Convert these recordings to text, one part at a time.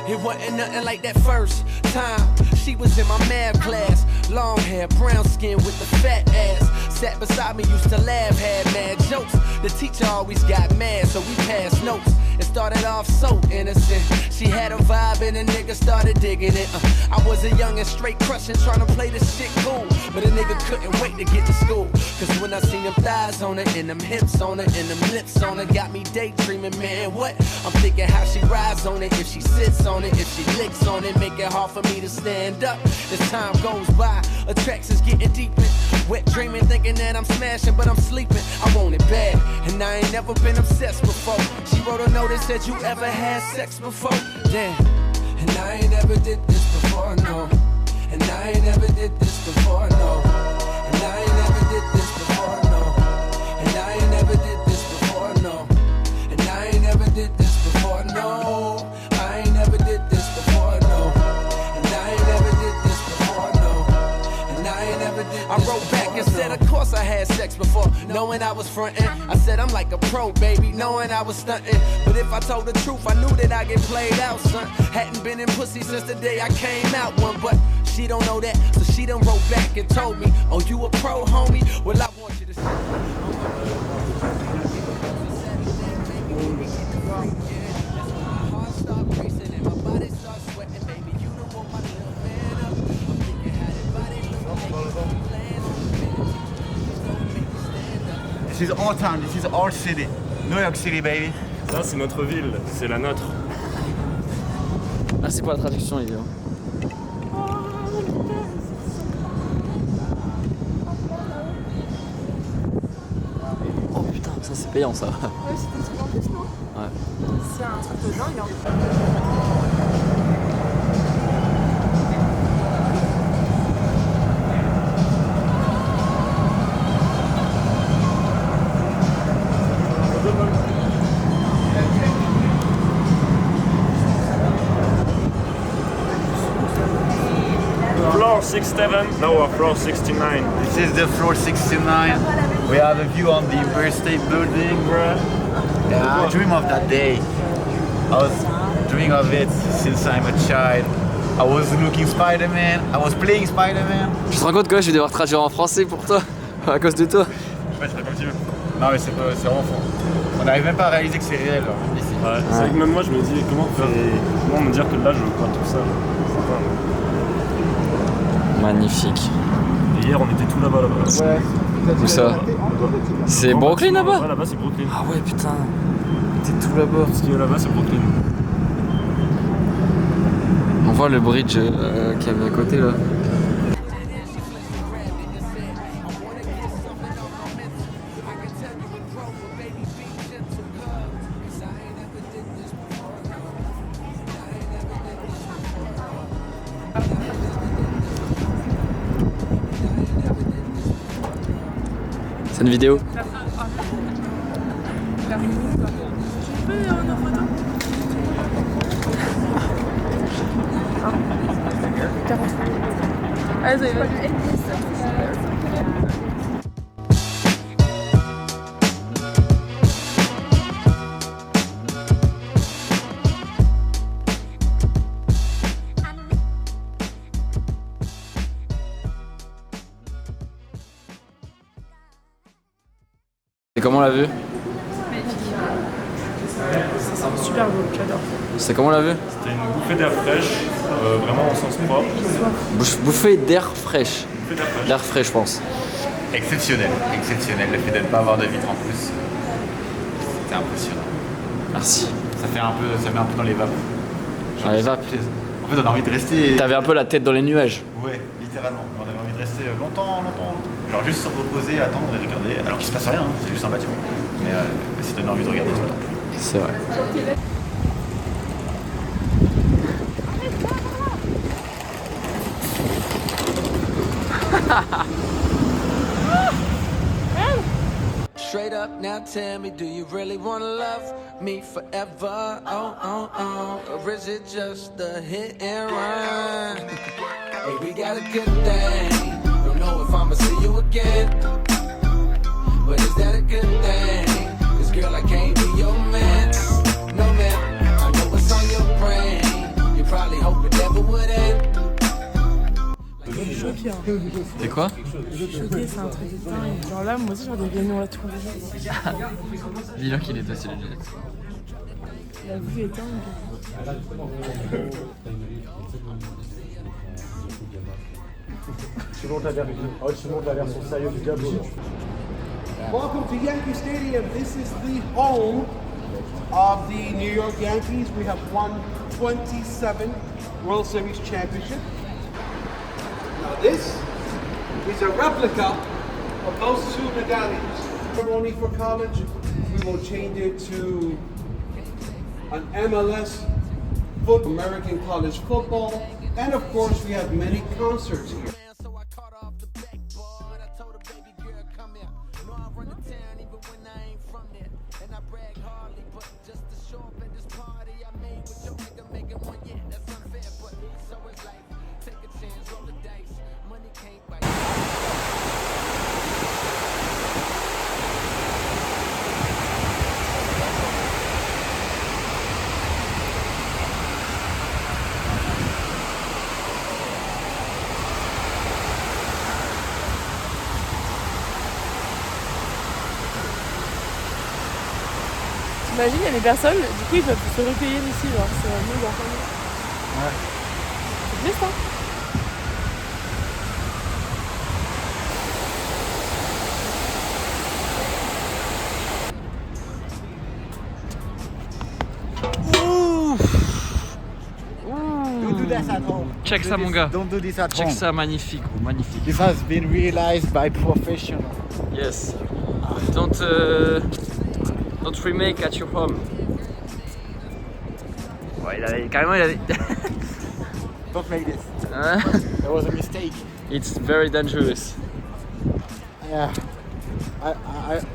It wasn't nothing like that first time. She was in my math class. Long hair, brown skin with the fat ass. Sat beside me, used to laugh, had mad jokes. The teacher always got mad, so we passed notes. It started off so innocent. She had a vibe and a nigga started digging it. I was a young and straight crushing, trying to play this shit cool. But a nigga couldn't wait to get to school. Cause when I seen them thighs on her, and them hips on her, and them lips on her, got me daydreaming, man, what? I'm thinking how she rides on it, if she sits on it, if she licks on it, make it hard for me to stand up. As time goes by, attractions getting deeper. Wet dreaming, thinking that I'm smashing, but I'm sleeping. I want it bad, and I ain't never been obsessed before. She wrote a note that said, you ever had sex before? Damn, and I ain't never did this before, no. And I ain't never did this before, no. And I ain't never did this before, no. And I ain't never did this before, no. And I ain't never did this before, no. I ain't never did this before, no. And I ain't never did this before, no. And I ain't never did this before. I wrote back and said, of course I had sex before, knowing I was frontin'. I said I'm like a pro, baby, knowing I was stuntin'. But if I told the truth, I knew that I get played out, son. Hadn't been in pussy since the day I came out one, but she don't know that, so she done wrote back and told me, oh, you a pro, homie? Well, I want you to see. This is our town, this is our city. New York City, baby. Ça, c'est notre ville, c'est la nôtre. Merci pour la traduction, évidemment. Oh putain, ça c'est payant ça. Ouais, c'est un truc en plus, non? Ouais. C'est un truc de dingue, hein. Floor 67, now we're floor 69. This is the floor 69. We have a view on the Empire State Building, bro. Yeah, I dream of that day. I was dreaming of it since I'm a child. I was looking Spider-Man. I was playing Spider-Man. Tu te rends compte que je vais devoir traduire en français pour toi à cause de toi? Je fais comme tu veux. Non mais c'est vraiment faux. On n'arrive même pas à réaliser que c'est réel là, ici. Ouais, c'est vrai que même moi je me dis comment me dire que là je vois tout ça. Magnifique. Et hier on était tout là-bas. Ouais. Où ça? C'est Brooklyn là-bas? Ouais, là-bas c'est Brooklyn. Ah ouais putain. T'es tout là-bas. Ce qui est là-bas c'est Brooklyn. On voit le bridge qu'il y avait à côté là. C'est une vidéo. Et comment on l'a vu? C'est super beau, j'adore. C'est comment on l'a vu? C'était une bouffée d'air fraîche, vraiment au sens propre. Bouffée d'air fraîche. D'air frais, je pense. Exceptionnel, exceptionnel. Le fait de ne pas avoir de vitre en plus, c'était impressionnant. Merci. Ça met un peu dans les vapes. Dans les vapes. En fait, on a envie de rester. T'avais un peu la tête dans les nuages. Ouais, littéralement. On avait envie de rester longtemps. Genre juste se reposer, attendre et regarder. Alors qu'il se passe rien, hein. C'est juste un bâtiment. Mais ça donne envie de regarder tout le temps. C'est vrai. Straight up, now tell me, do you really wanna love me forever? Oh, oh, oh. Or is it just a hit and run? Hey, we got a good thing. Don't know if I'ma see you again. But is that a good thing? 'Cause girl, I can't be your man. No man, I know what's on your brain. You're pire. C'est quoi? Je suis choquée, c'est un truc de dingue. Genre là, moi aussi, j'aurais des réunions là tous les jours. Dis-leur qu'il est aussi le jet. La vue est dingue. Tu montes la version sérieuse du diable. Welcome to Yankee Stadium. This is the home of the New York Yankees. We have won 27 World Series championships. Now this is a replica of those two medallions. Only for college, we will change it to an MLS, American college football, and of course we have many concerts here. T'imagines, il y a des personnes, du coup ils peuvent se recueillir ici, genre c'est mieux genre comme ça. Ouais. C'est triste hein. Don't do that at home. Check ça mon gars. Don't do this at Check home. ça, magnifique, gros, magnifique. This has been realized by professionals. Yes. Don't remake at your home. Ouais, carrément il a Don't make this. Hein? That was a mistake. It's very dangerous. Yeah.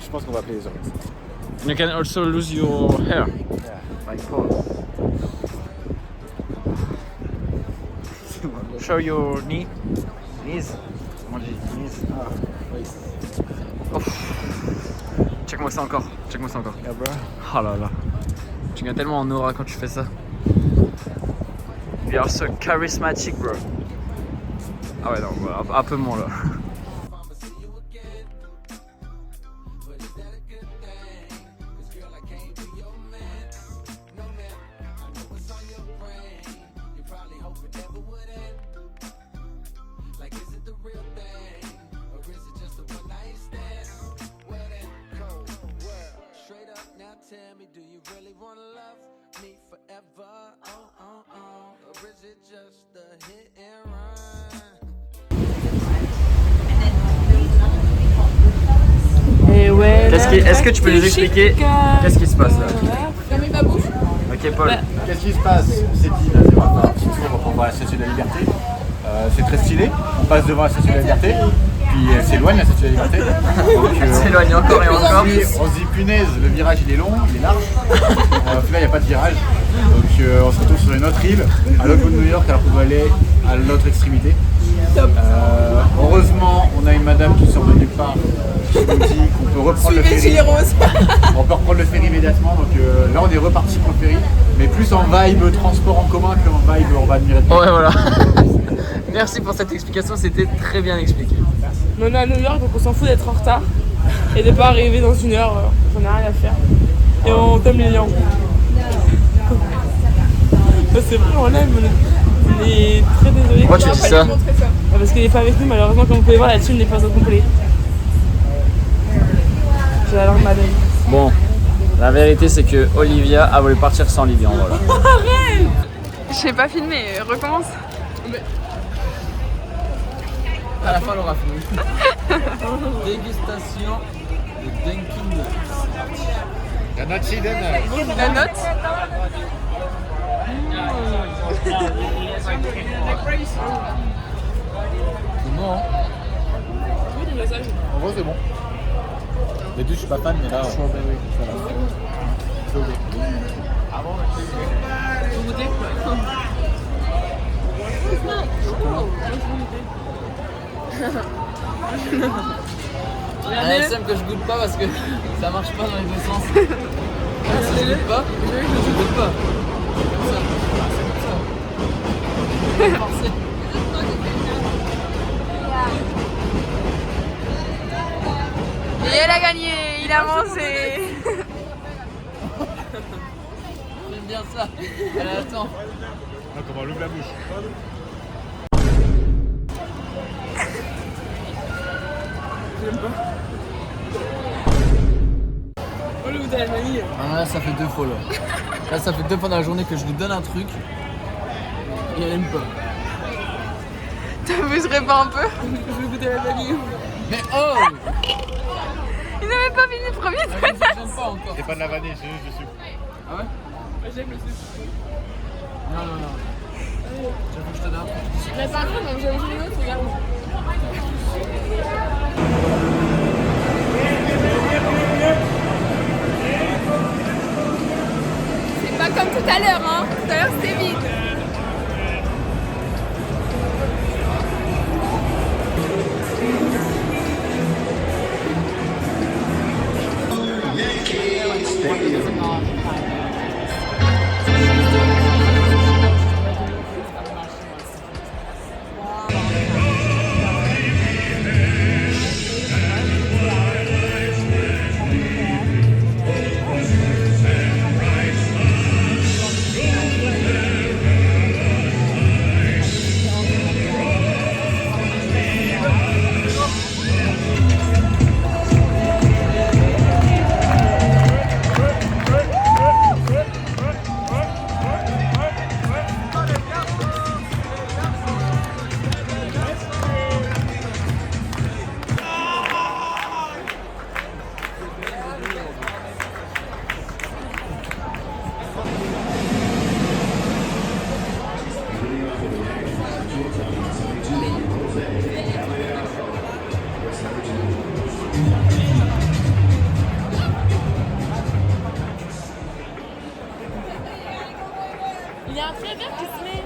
Je pense qu'on va appeler les autres. And you can also lose your hair. Yeah. My pause. Show your knees. Comment on dit? Knees. Ah, oui. Check-moi ça encore. Yeah, bro. Oh là là. Tu gagnes tellement en aura quand tu fais ça. You are so charismatic, bro. Ah ouais, non, voilà, un peu moins là. Tell me, do you really wanna love me forever? Or is it just a hit and run? Et ouais. Est-ce que tu peux nous expliquer qu'est-ce qui se passe là? Fermez ma bouche. Ok, Paul. Qu'est-ce qui se passe? C'est dit, là, on va faire un petit tour pour voir la Statue de la Liberté. C'est très stylé. On passe devant la Statue de la Liberté, puis elle s'éloigne la Statue de la Liberté. Donc, Elle s'éloigne encore et encore. On se dit punaise, le virage il est long, il est large. Là il n'y a pas de virage. Donc on se retrouve sur une autre île, à l'autre bout de New York, alors qu'on doit aller à l'autre extrémité. Heureusement, on a une madame qui sort de nulle part qui nous dit qu'on peut reprendre le ferry. On peut reprendre le ferry immédiatement. Donc là on est reparti pour le ferry, mais plus en vibe transport en commun qu'en vibe on va admirer. Ouais, voilà. Merci pour cette explication, c'était très bien expliqué. Mais on est à New York donc on s'en fout d'être en retard et de pas arriver dans une heure, on n'a rien à faire. Et on t'aime les lions. C'est vrai, on l'aime, on est très désolé. Pourquoi tu dis ça? Parce qu'il n'est pas avec nous, malheureusement, comme vous pouvez voir, la team n'est pas au complet. J'ai la langue malade. Bon, la vérité c'est que Olivia a voulu partir sans Lilian, voilà. Arrête! J'ai pas filmé, recommence. À la fin, on aura fini. Dégustation de Dunkin' Donuts. La note c'est La note? C'est bon, hein? En vrai, c'est bon. Les deux, je suis pas fan, mais là, ça va. C'est ok. Vous goûtez? Un SM que je goûte pas parce que ça marche pas dans les deux sens. Si je goûte pas, je goûte pas. Comme ça. C'est comme ça. Et elle a gagné, il a avancé. J'aime bien ça. Elle attend. Ah, comment on ouvre la bouche. Oh le goût à la vanille. Ah, là, ça fait 2 fois là. Là, ça fait 2 fois dans la journée que je lui donne un truc. Et elle aime pas. T'abuserais pas un peu? Je veux goûter à la vanille. Mais oh! Il n'avait pas fini le premier J'aime pas encore. C'est pas de la vanille, c'est juste du sucre. Ah ouais? J'aime le sucre. Non, non, non. J'avoue que je te donne un truc. Mais par contre, j'aime une autre, regarde. C'est pas comme tout à l'heure, hein. Tout à l'heure c'était vide. Il y a un très vert qui se met.